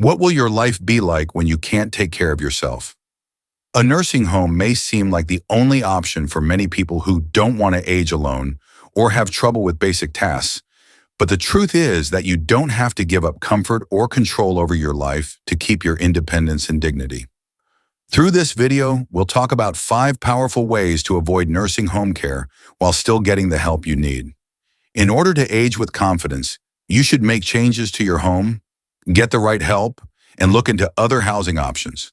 What will your life be like when you can't take care of yourself? A nursing home may seem like the only option for many people who don't want to age alone or have trouble with basic tasks, but the truth is that you don't have to give up comfort or control over your life to keep your independence and dignity. Through this video, we'll talk about 5 powerful ways to avoid nursing home care while still getting the help you need. In order to age with confidence, you should make changes to your home, get the right help, and look into other housing options.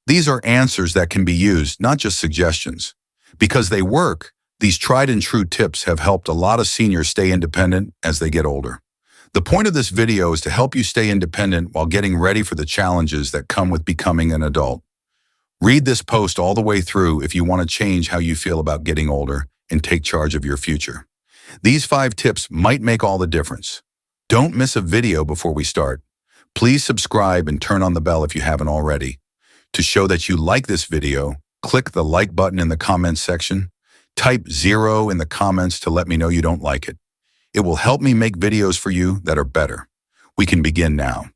These are answers that can be used, not just suggestions. Because they work, these tried and true tips have helped a lot of seniors stay independent as they get older. The point of this video is to help you stay independent while getting ready for the challenges that come with becoming an adult. Read this post all the way through if you want to change how you feel about getting older and take charge of your future. These 5 tips might make all the difference. Don't miss a video before we start. Please subscribe and turn on the bell if you haven't already. To show that you like this video, click the like button in the comments section. Type 0 in the comments to let me know you don't like it. It will help me make videos for you that are better. We can begin now.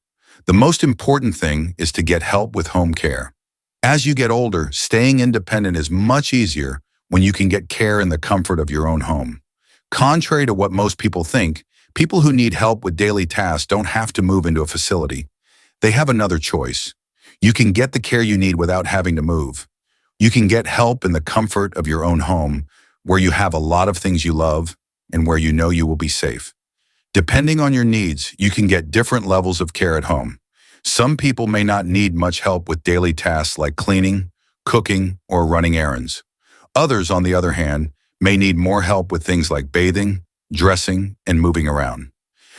The most important thing is to get help with home care. As you get older, staying independent is much easier when you can get care in the comfort of your own home. Contrary to what most people think, people who need help with daily tasks don't have to move into a facility. They have another choice. You can get the care you need without having to move. You can get help in the comfort of your own home, where you have a lot of things you love and where you know you will be safe. Depending on your needs, you can get different levels of care at home. Some people may not need much help with daily tasks like cleaning, cooking, or running errands. Others, on the other hand, may need more help with things like bathing, dressing, and moving around.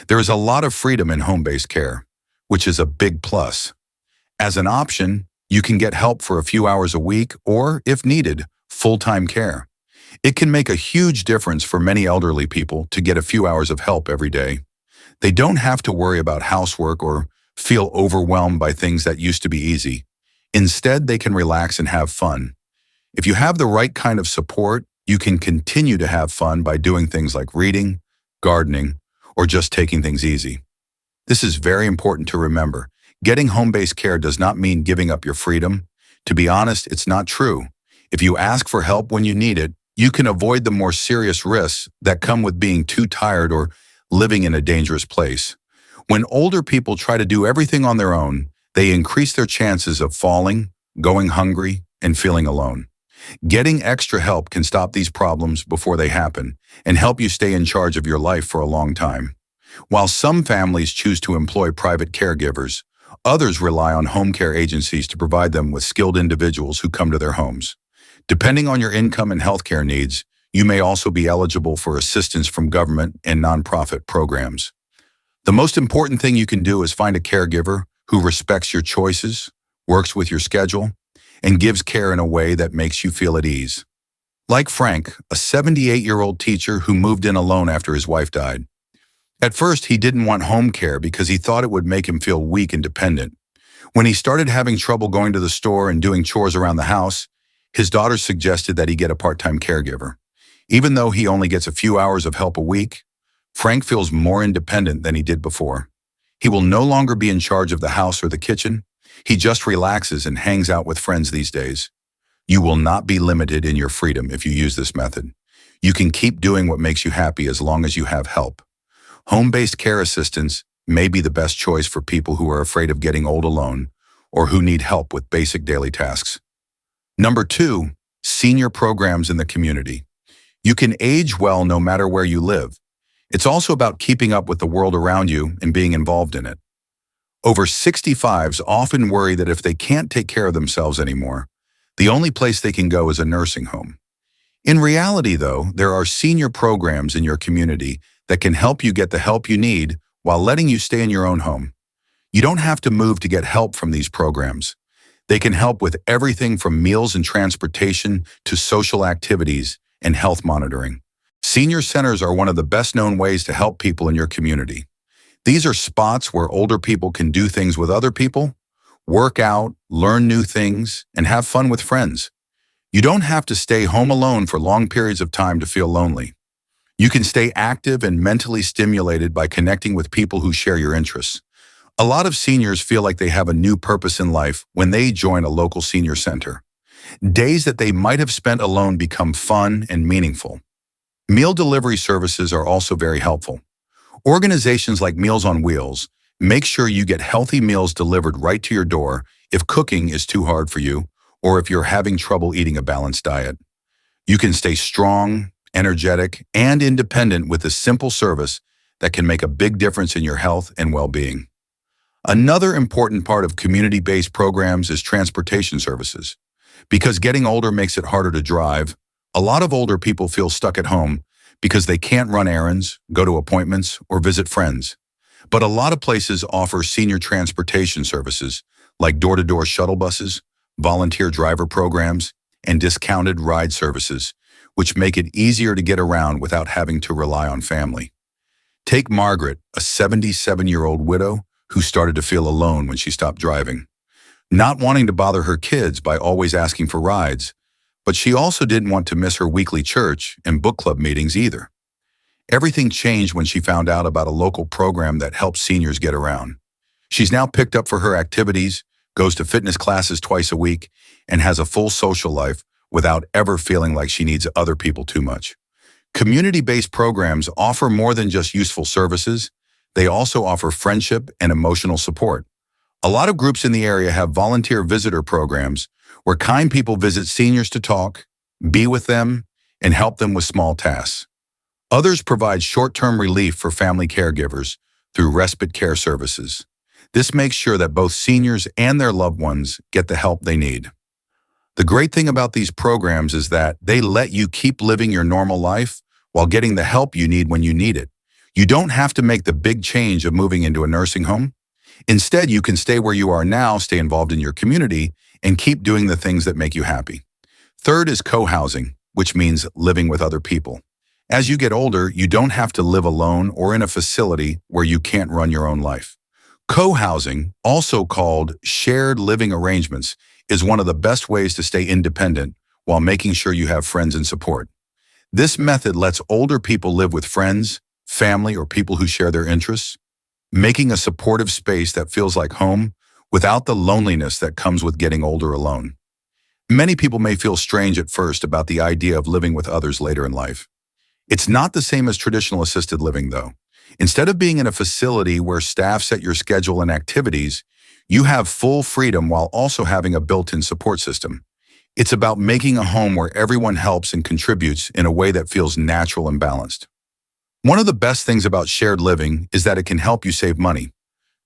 There is a lot of freedom in home-based care, which is a big plus. As an option, you can get help for a few hours a week or, if needed, full-time care. It can make a huge difference for many elderly people to get a few hours of help every day. They don't have to worry about housework or feel overwhelmed by things that used to be easy. Instead, they can relax and have fun. If you have the right kind of support, you can continue to have fun by doing things like reading, gardening, or just taking things easy. This is very important to remember. Getting home-based care does not mean giving up your freedom. To be honest, it's not true. If you ask for help when you need it, you can avoid the more serious risks that come with being too tired or living in a dangerous place. When older people try to do everything on their own, they increase their chances of falling, going hungry, and feeling alone. Getting extra help can stop these problems before they happen and help you stay in charge of your life for a long time. While some families choose to employ private caregivers, others rely on home care agencies to provide them with skilled individuals who come to their homes. Depending on your income and healthcare needs, you may also be eligible for assistance from government and nonprofit programs. The most important thing you can do is find a caregiver who respects your choices, works with your schedule, and gives care in a way that makes you feel at ease. Like Frank, a 78-year-old teacher who moved in alone after his wife died. At first, he didn't want home care because he thought it would make him feel weak and dependent. When he started having trouble going to the store and doing chores around the house, his daughter suggested that he get a part-time caregiver. Even though he only gets a few hours of help a week, Frank feels more independent than he did before. He will no longer be in charge of the house or the kitchen. He just relaxes and hangs out with friends these days. You will not be limited in your freedom if you use this method. You can keep doing what makes you happy as long as you have help. Home-based care assistance may be the best choice for people who are afraid of getting old alone or who need help with basic daily tasks. Number 2, senior programs in the community. You can age well no matter where you live. It's also about keeping up with the world around you and being involved in it. Over 65s often worry that if they can't take care of themselves anymore, the only place they can go is a nursing home. In reality, though, there are senior programs in your community that can help you get the help you need while letting you stay in your own home. You don't have to move to get help from these programs. They can help with everything from meals and transportation to social activities and health monitoring. Senior centers are one of the best-known ways to help people in your community. These are spots where older people can do things with other people, work out, learn new things, and have fun with friends. You don't have to stay home alone for long periods of time to feel lonely. You can stay active and mentally stimulated by connecting with people who share your interests. A lot of seniors feel like they have a new purpose in life when they join a local senior center. Days that they might have spent alone become fun and meaningful. Meal delivery services are also very helpful. Organizations like Meals on Wheels make sure you get healthy meals delivered right to your door if cooking is too hard for you or if you're having trouble eating a balanced diet. You can stay strong, energetic, and independent with a simple service that can make a big difference in your health and well-being. Another important part of community-based programs is transportation services. Because getting older makes it harder to drive, a lot of older people feel stuck at home because they can't run errands, go to appointments, or visit friends. But a lot of places offer senior transportation services like door-to-door shuttle buses, volunteer driver programs, and discounted ride services, which make it easier to get around without having to rely on family. Take Margaret, a 77-year-old widow who started to feel alone when she stopped driving. Not wanting to bother her kids by always asking for rides, but she also didn't want to miss her weekly church and book club meetings either. Everything changed when she found out about a local program that helps seniors get around. She's now picked up for her activities, goes to fitness classes twice a week, and has a full social life without ever feeling like she needs other people too much. Community-based programs offer more than just useful services. They also offer friendship and emotional support. A lot of groups in the area have volunteer visitor programs where kind people visit seniors to talk, be with them, and help them with small tasks. Others provide short-term relief for family caregivers through respite care services. This makes sure that both seniors and their loved ones get the help they need. The great thing about these programs is that they let you keep living your normal life while getting the help you need when you need it. You don't have to make the big change of moving into a nursing home. Instead, you can stay where you are now, stay involved in your community, and keep doing the things that make you happy. Third is co-housing, which means living with other people. As you get older, you don't have to live alone or in a facility where you can't run your own life. Co-housing, also called shared living arrangements, is one of the best ways to stay independent while making sure you have friends and support. This method lets older people live with friends, family, or people who share their interests, making a supportive space that feels like home without the loneliness that comes with getting older alone. Many people may feel strange at first about the idea of living with others later in life. It's not the same as traditional assisted living, though. Instead of being in a facility where staff set your schedule and activities, you have full freedom while also having a built-in support system. It's about making a home where everyone helps and contributes in a way that feels natural and balanced. One of the best things about shared living is that it can help you save money.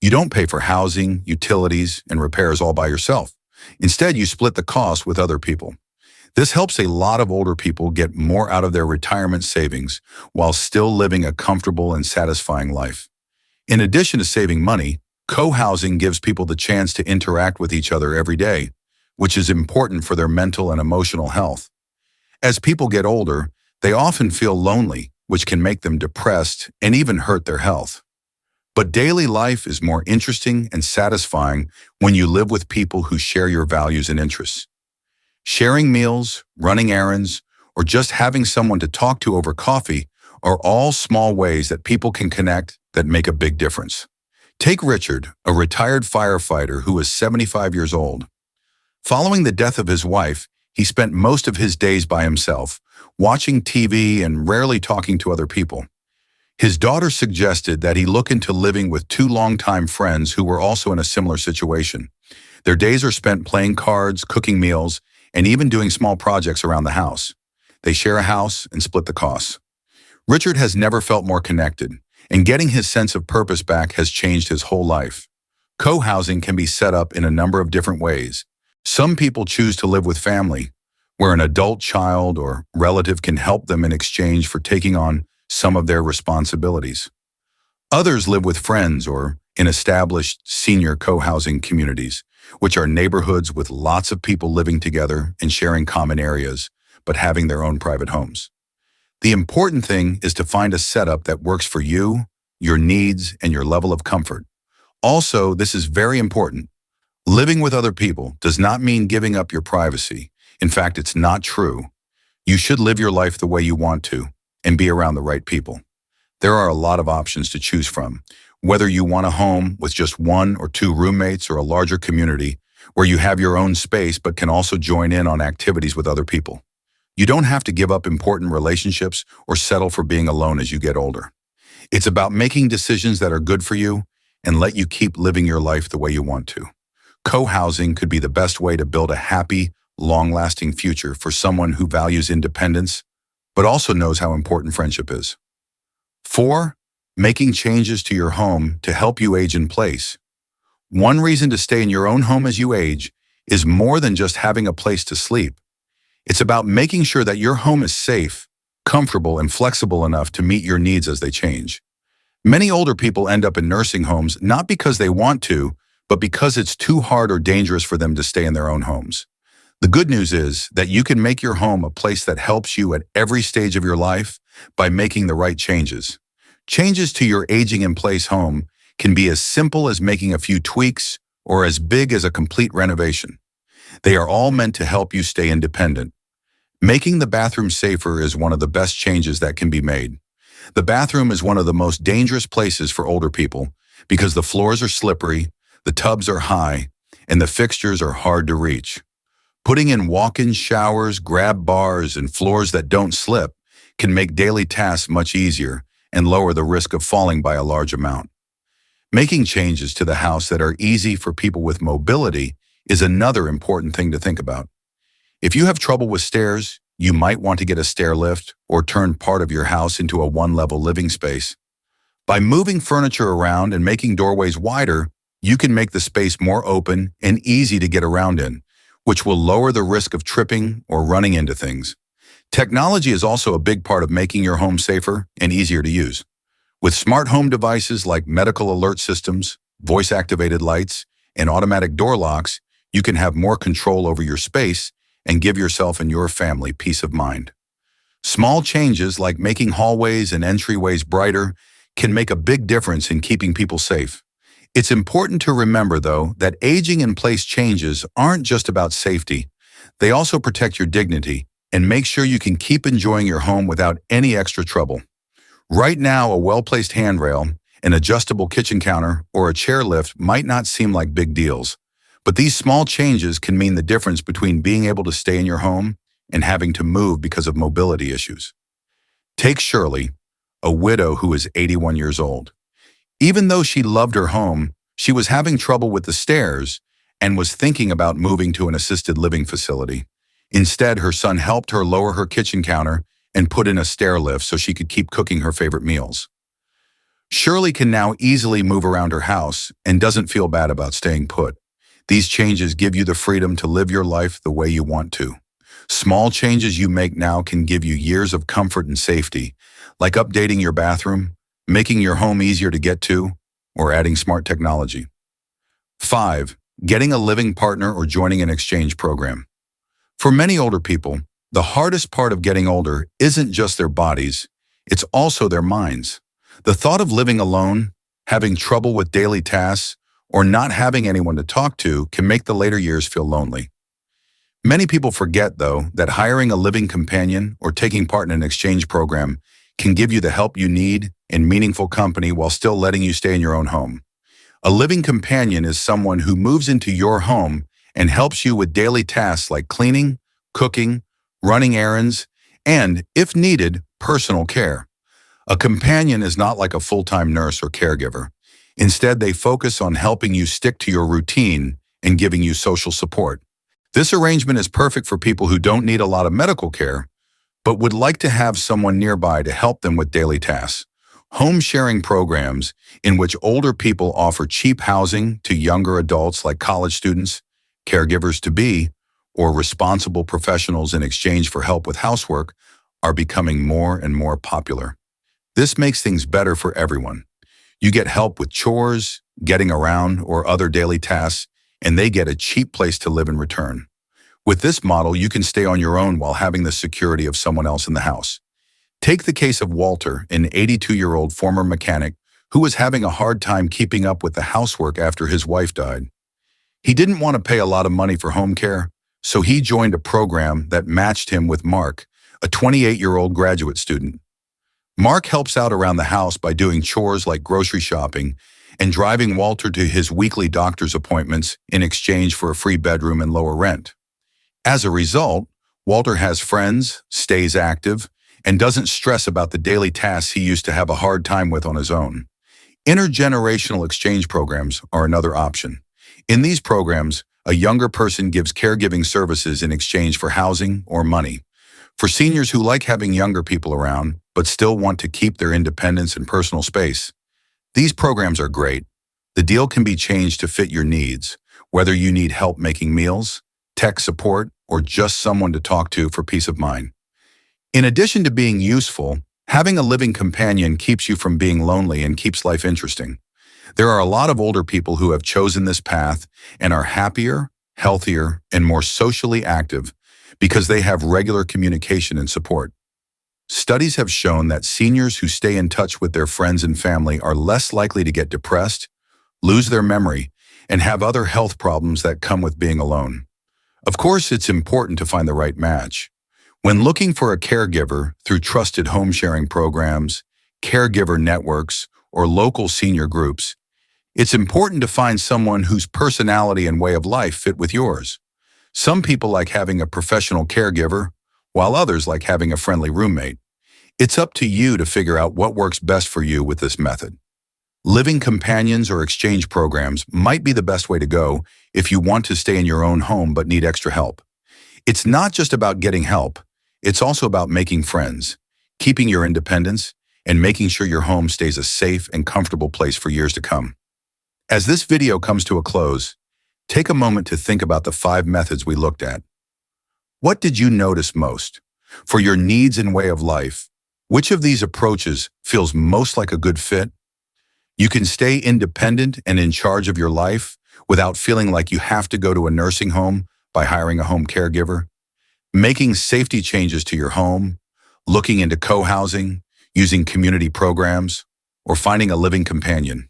You don't pay for housing, utilities, and repairs all by yourself. Instead, you split the cost with other people. This helps a lot of older people get more out of their retirement savings while still living a comfortable and satisfying life. In addition to saving money, co-housing gives people the chance to interact with each other every day, which is important for their mental and emotional health. As people get older, they often feel lonely, which can make them depressed and even hurt their health. But daily life is more interesting and satisfying when you live with people who share your values and interests. Sharing meals, running errands, or just having someone to talk to over coffee are all small ways that people can connect that make a big difference. Take Richard, a retired firefighter who is 75 years old. Following the death of his wife, he spent most of his days by himself, watching TV and rarely talking to other people. His daughter suggested that he look into living with two longtime friends who were also in a similar situation. Their days are spent playing cards, cooking meals, and even doing small projects around the house. They share a house and split the costs. Richard has never felt more connected, and getting his sense of purpose back has changed his whole life. Co-housing can be set up in a number of different ways. Some people choose to live with family, where an adult child or relative can help them in exchange for taking on some of their responsibilities. Others live with friends or in established senior co-housing communities, which are neighborhoods with lots of people living together and sharing common areas, but having their own private homes. The important thing is to find a setup that works for you, your needs, and your level of comfort. Also, this is very important. Living with other people does not mean giving up your privacy. In fact, it's not true. You should live your life the way you want to and be around the right people. There are a lot of options to choose from. Whether you want a home with just one or two roommates or a larger community where you have your own space but can also join in on activities with other people. You don't have to give up important relationships or settle for being alone as you get older. It's about making decisions that are good for you and let you keep living your life the way you want to. Co-housing could be the best way to build a happy, long-lasting future for someone who values independence, but also knows how important friendship is. 4. Making changes to your home to help you age in place. One reason to stay in your own home as you age is more than just having a place to sleep. It's about making sure that your home is safe, comfortable, and flexible enough to meet your needs as they change. Many older people end up in nursing homes not because they want to, but because it's too hard or dangerous for them to stay in their own homes. The good news is that you can make your home a place that helps you at every stage of your life by making the right changes. Changes to your aging in place home can be as simple as making a few tweaks or as big as a complete renovation. They are all meant to help you stay independent. Making the bathroom safer is one of the best changes that can be made. The bathroom is one of the most dangerous places for older people because the floors are slippery, the tubs are high, and the fixtures are hard to reach. Putting in walk-in showers, grab bars, and floors that don't slip can make daily tasks much easier and lower the risk of falling by a large amount. Making changes to the house that are easy for people with mobility is another important thing to think about. If you have trouble with stairs, you might want to get a stair lift or turn part of your house into a one-level living space. By moving furniture around and making doorways wider, you can make the space more open and easy to get around in, which will lower the risk of tripping or running into things. Technology is also a big part of making your home safer and easier to use. With smart home devices like medical alert systems, voice-activated lights, and automatic door locks, you can have more control over your space and give yourself and your family peace of mind. Small changes like making hallways and entryways brighter can make a big difference in keeping people safe. It's important to remember, though, that aging in place changes aren't just about safety. They also protect your dignity and make sure you can keep enjoying your home without any extra trouble. Right now, a well-placed handrail, an adjustable kitchen counter, or a chair lift might not seem like big deals, but these small changes can mean the difference between being able to stay in your home and having to move because of mobility issues. Take Shirley, a widow who is 81 years old. Even though she loved her home, she was having trouble with the stairs and was thinking about moving to an assisted living facility. Instead, her son helped her lower her kitchen counter and put in a stair lift so she could keep cooking her favorite meals. Shirley can now easily move around her house and doesn't feel bad about staying put. These changes give you the freedom to live your life the way you want to. Small changes you make now can give you years of comfort and safety, like updating your bathroom, making your home easier to get to, or adding smart technology. 5. Getting a living partner or joining an exchange program. For many older people, the hardest part of getting older isn't just their bodies, it's also their minds. The thought of living alone, having trouble with daily tasks, or not having anyone to talk to can make the later years feel lonely. Many people forget, though, that hiring a living companion or taking part in an exchange program can give you the help you need and meaningful company while still letting you stay in your own home. A living companion is someone who moves into your home and helps you with daily tasks like cleaning, cooking, running errands, and, if needed, personal care. A companion is not like a full-time nurse or caregiver. Instead, they focus on helping you stick to your routine and giving you social support. This arrangement is perfect for people who don't need a lot of medical care, but would like to have someone nearby to help them with daily tasks. Home sharing programs in which older people offer cheap housing to younger adults like college students, caregivers-to-be, or responsible professionals in exchange for help with housework are becoming more and more popular. This makes things better for everyone. You get help with chores, getting around, or other daily tasks, and they get a cheap place to live in return. With this model, you can stay on your own while having the security of someone else in the house. Take the case of Walter, an 82-year-old former mechanic who was having a hard time keeping up with the housework after his wife died. He didn't want to pay a lot of money for home care, so he joined a program that matched him with Mark, a 28-year-old graduate student. Mark helps out around the house by doing chores like grocery shopping and driving Walter to his weekly doctor's appointments in exchange for a free bedroom and lower rent. As a result, Walter has friends, stays active, and doesn't stress about the daily tasks he used to have a hard time with on his own. Intergenerational exchange programs are another option. In these programs, a younger person gives caregiving services in exchange for housing or money. For seniors who like having younger people around but still want to keep their independence and personal space, these programs are great. The deal can be changed to fit your needs, whether you need help making meals, tech support, or just someone to talk to for peace of mind. In addition to being useful, having a living companion keeps you from being lonely and keeps life interesting. There are a lot of older people who have chosen this path and are happier, healthier, and more socially active because they have regular communication and support. Studies have shown that seniors who stay in touch with their friends and family are less likely to get depressed, lose their memory, and have other health problems that come with being alone. Of course, it's important to find the right match. When looking for a caregiver through trusted home sharing programs, caregiver networks, or local senior groups, it's important to find someone whose personality and way of life fit with yours. Some people like having a professional caregiver, while others like having a friendly roommate. It's up to you to figure out what works best for you with this method. Living companions or exchange programs might be the best way to go if you want to stay in your own home but need extra help. It's not just about getting help, it's also about making friends, keeping your independence, and making sure your home stays a safe and comfortable place for years to come. As this video comes to a close, take a moment to think about the 5 methods we looked at. What did you notice most? For your needs and way of life, which of these approaches feels most like a good fit? You can stay independent and in charge of your life without feeling like you have to go to a nursing home by hiring a home caregiver, making safety changes to your home, looking into co-housing, using community programs, or finding a living companion.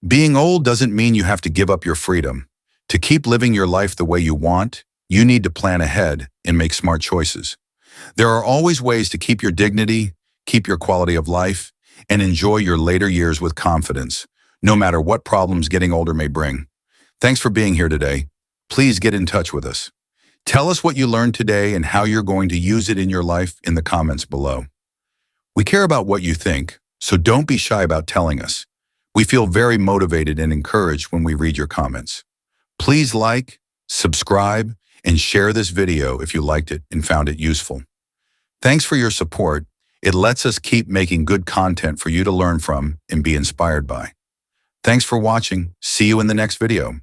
Being old doesn't mean you have to give up your freedom. To keep living your life the way you want, you need to plan ahead and make smart choices. There are always ways to keep your dignity, keep your quality of life, and enjoy your later years with confidence, no matter what problems getting older may bring. Thanks for being here today. Please get in touch with us. Tell us what you learned today and how you're going to use it in your life in the comments below. We care about what you think, so don't be shy about telling us. We feel very motivated and encouraged when we read your comments. Please like, subscribe, and share this video if you liked it and found it useful. Thanks for your support. It lets us keep making good content for you to learn from and be inspired by. Thanks for watching. See you in the next video.